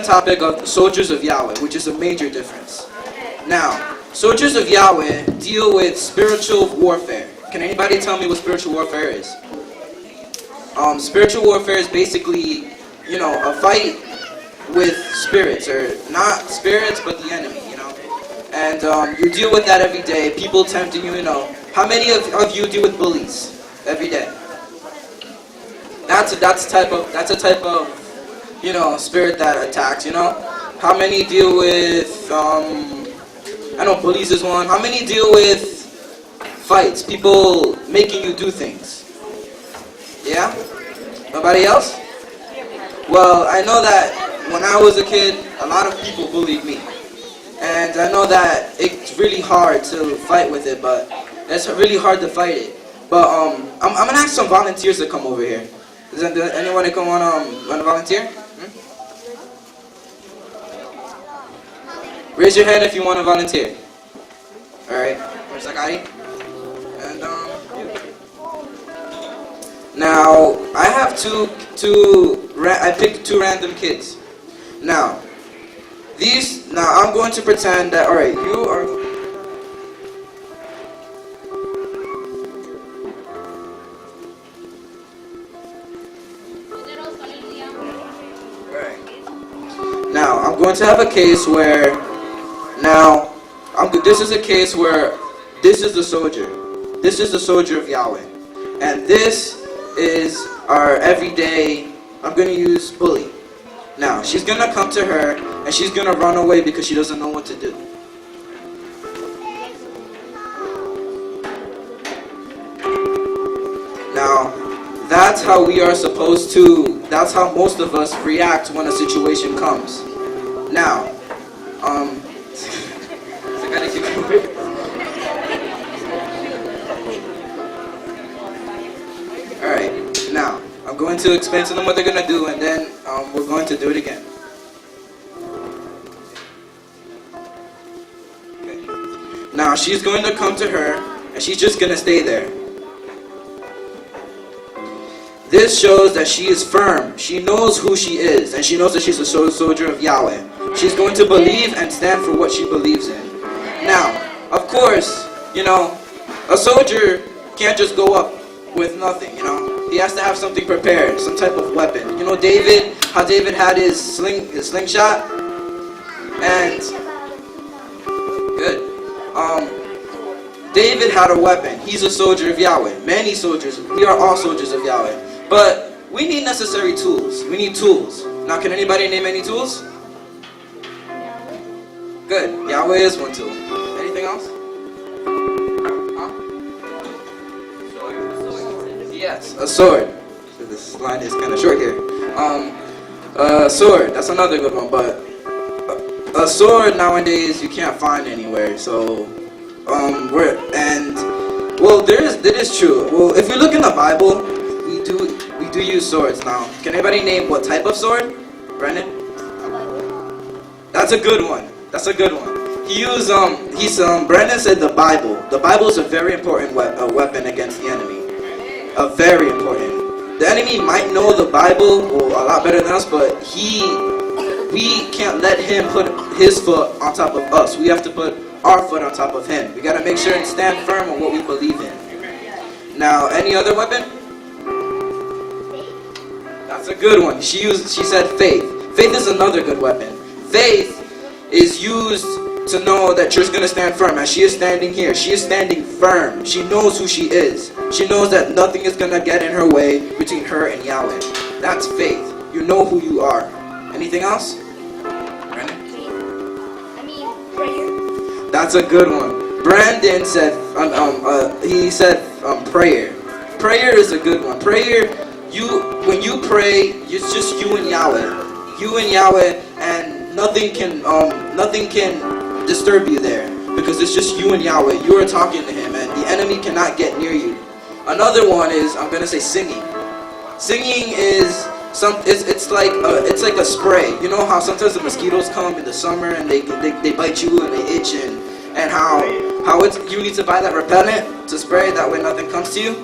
Topic of soldiers of Yahweh, which is a major difference. Now, soldiers of Yahweh deal with spiritual warfare. Can anybody tell me what spiritual warfare is? Spiritual warfare is basically, a fight with spirits, or not spirits, but the enemy, And you deal with that every day. People tempting you, How many of you deal with bullies every day? That's a type of spirit that attacks, How many deal with, I know bullies is one. How many deal with fights? People making you do things? Yeah? Nobody else? Well, I know that when I was a kid, a lot of people bullied me. And I know that it's really hard to fight with it, but it's really hard to fight it. But I'm going to ask some volunteers to come over here. Does anyone want to volunteer? Raise your hand if you want to volunteer. Alright. And now I have I picked two random kids. Now I'm going to pretend that, alright, you are. Now, I'm going to have a case where, this is a case where this is the soldier. This is the soldier of Yahweh. And this is our everyday, I'm going to use bully. Now, she's going to come to her, and she's going to run away because she doesn't know what to do. Now, that's how we are supposed to, that's how most of us react when a situation comes. Now, alright, now, I'm going to explain to them what they're going to do, and then we're going to do it again. Okay. Now, she's going to come to her, and she's just going to stay there. This shows that she is firm. She knows who she is, and she knows that she's a soldier of Yahweh. She's going to believe and stand for what she believes in. Now, of course, a soldier can't just go up with nothing, He has to have something prepared, some type of weapon. David, how David had his slingshot? And, good. David had a weapon. He's a soldier of Yahweh. Many soldiers, we are all soldiers of Yahweh. But we need necessary tools. We need tools. Now, can anybody name any tools? Good. Yahweh is one tool. Anything else? Yes, a sword. So this line is kind of short here. A sword. That's another good one. But a sword nowadays you can't find anywhere. So, that is true. Well, if you look in the Bible, we do use swords now. Can anybody name what type of sword? Brennan? That's a good one. That's a good one. Brennan said the Bible. The Bible is a very important weapon against the enemy. Very important. The enemy might know the Bible a lot better than us, but we can't let him put his foot on top of us. We have to put our foot on top of him. We got to make sure and stand firm on what we believe in. Now, any other weapon? That's a good one. She said faith. Faith is another good weapon. Faith is used to know that you're going to stand firm. As she is standing here, she is standing firm. She knows who she is. She knows that nothing is going to get in her way between her and Yahweh. That's faith. You know who you are. Anything else? Brandon? Prayer. That's a good one. Brandon said, prayer. Prayer is a good one. Prayer, when you pray, it's just you and Yahweh. You and Yahweh, and nothing can disturb you there, because it's just you and Yahweh. You are talking to him, and the enemy cannot get near you. Another one is, I'm gonna say, singing. Singing is it's like a spray. You know how sometimes the mosquitoes come in the summer and they bite you and they itch, and how you need to buy that repellent to spray, that way nothing comes to you.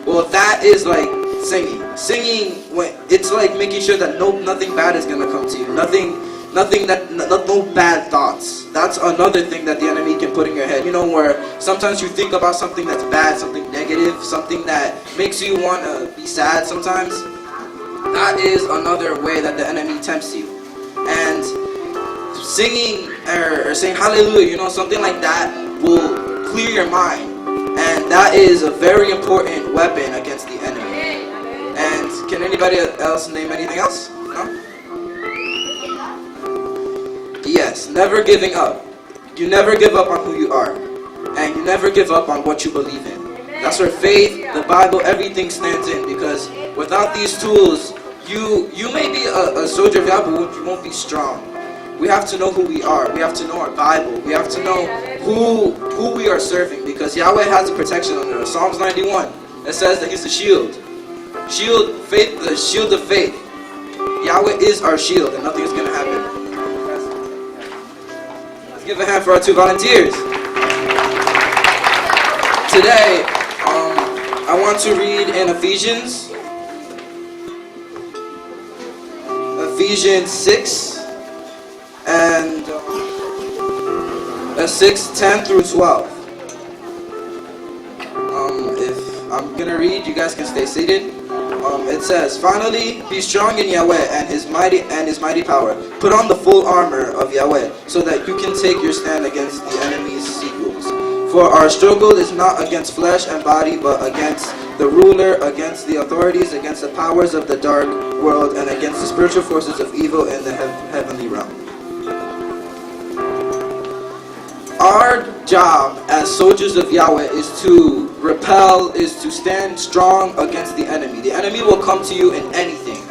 Well, that is like Singing, when it's like making sure that nothing bad is gonna come to you. No bad thoughts. That's another thing that the enemy can put in your head. You know, where sometimes you think about something that's bad, something negative, something that makes you want to be sad sometimes. That is another way that the enemy tempts you. And singing or saying hallelujah, you know, something like that will clear your mind. And that is a very important weapon against the enemy. And can anybody else name anything else? No? Yes, never giving up. You never give up on who you are. And you never give up on what you believe in. That's where faith, the Bible, everything stands in. Because without these tools, you may be a soldier of Yahweh, but you won't be strong. We have to know who we are. We have to know our Bible. We have to know who we are serving. Because Yahweh has a protection under us. Psalms 91, it says that He's the shield. Shield, faith, the shield of faith. Yahweh is our shield and nothing is going to happen. Give a hand for our two volunteers. Today, I want to read in Ephesians 6 and 6:10 through 12. If I'm gonna read, you guys can stay seated. It says, "Finally, be strong in Yahweh and His mighty power. Put on the full armor of Yahweh, so that you can take your stand against the enemy's sequels. For our struggle is not against flesh and body, but against the ruler, against the authorities, against the powers of the dark world, and against the spiritual forces of evil in the heavenly realm." Our job as soldiers of Yahweh is to repel, is to stand strong against the enemy. The enemy will come to you in anything.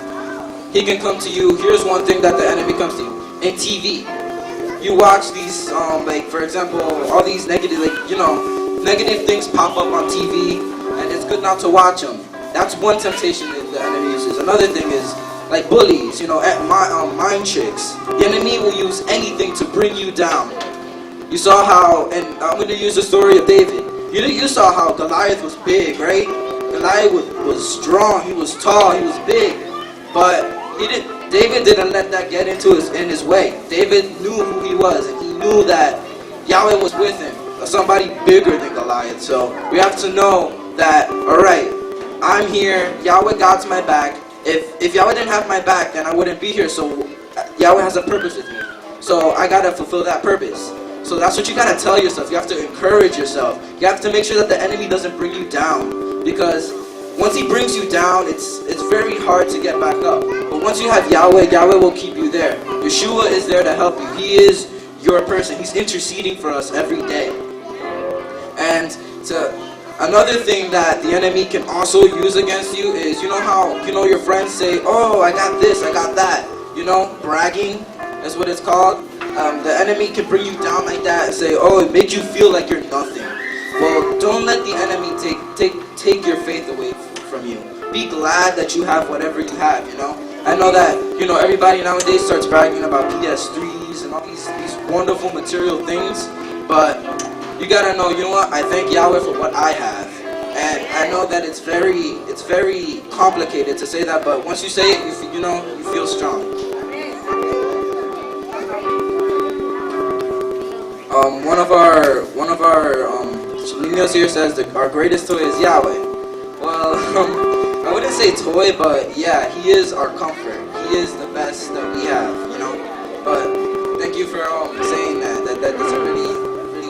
He can come to you. Here's one thing that the enemy comes to you in TV. You watch these, like for example, all these negative, negative things pop up on TV, and it's good not to watch them. That's one temptation that the enemy uses. Another thing is like bullies, mind tricks. The enemy will use anything to bring you down. You saw how, and I'm going to use the story of David. You saw how Goliath was big, right? Goliath was strong, he was tall, he was big. But David didn't let that get in his way. David knew who he was, and he knew that Yahweh was with him. Somebody bigger than Goliath. So we have to know that, alright, I'm here, Yahweh God's my back. If Yahweh didn't have my back, then I wouldn't be here. So Yahweh has a purpose with me. So I got to fulfill that purpose. So that's what you got to tell yourself. You have to encourage yourself. You have to make sure that the enemy doesn't bring you down. Because once he brings you down, it's very hard to get back up. But once you have Yahweh, Yahweh will keep you there. Yeshua is there to help you. He is your person. He's interceding for us every day. And another thing that the enemy can also use against you is, you know how, your friends say, oh, I got this, I got that. Bragging is what it's called. The enemy can bring you down like that and say, oh, it made you feel like you're nothing. Well, don't let the enemy take your faith away from you. Be glad that you have whatever you have, I know that, everybody nowadays starts bragging about PS3s and all these wonderful material things, but you gotta know, I thank Yahweh for what I have. And I know that it's very complicated to say that, but once you say it, you feel strong. One of our Shalinios here says that our greatest toy is Yahweh. Well, I wouldn't say toy, but yeah, He is our comfort. He is the best that we have, But thank you for saying that. That's really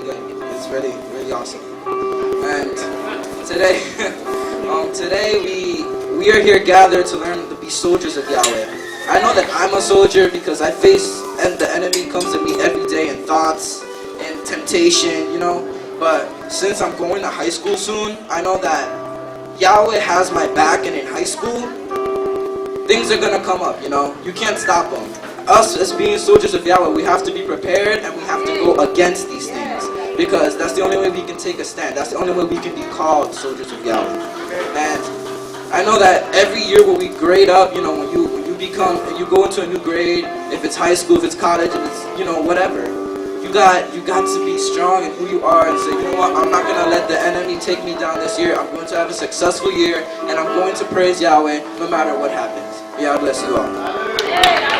good. It's really awesome. And today we are here gathered to learn to be soldiers of Yahweh. I know that I'm a soldier because I face, and the enemy comes to me every day in thoughts and temptation, But since I'm going to high school soon, I know that Yahweh has my back, and in high school, things are going to come up, You can't stop them. Us as being soldiers of Yahweh, we have to be prepared, and we have to go against these things. Because that's the only way we can take a stand. That's the only way we can be called soldiers of Yahweh. And I know that every year when we grade up, when you go into a new grade, if it's high school, if it's college, if it's, whatever, you got to be strong in who you are and say, you know what, I'm not gonna let the enemy take me down this year. I'm going to have a successful year, and I'm going to praise Yahweh no matter what happens. God bless you all.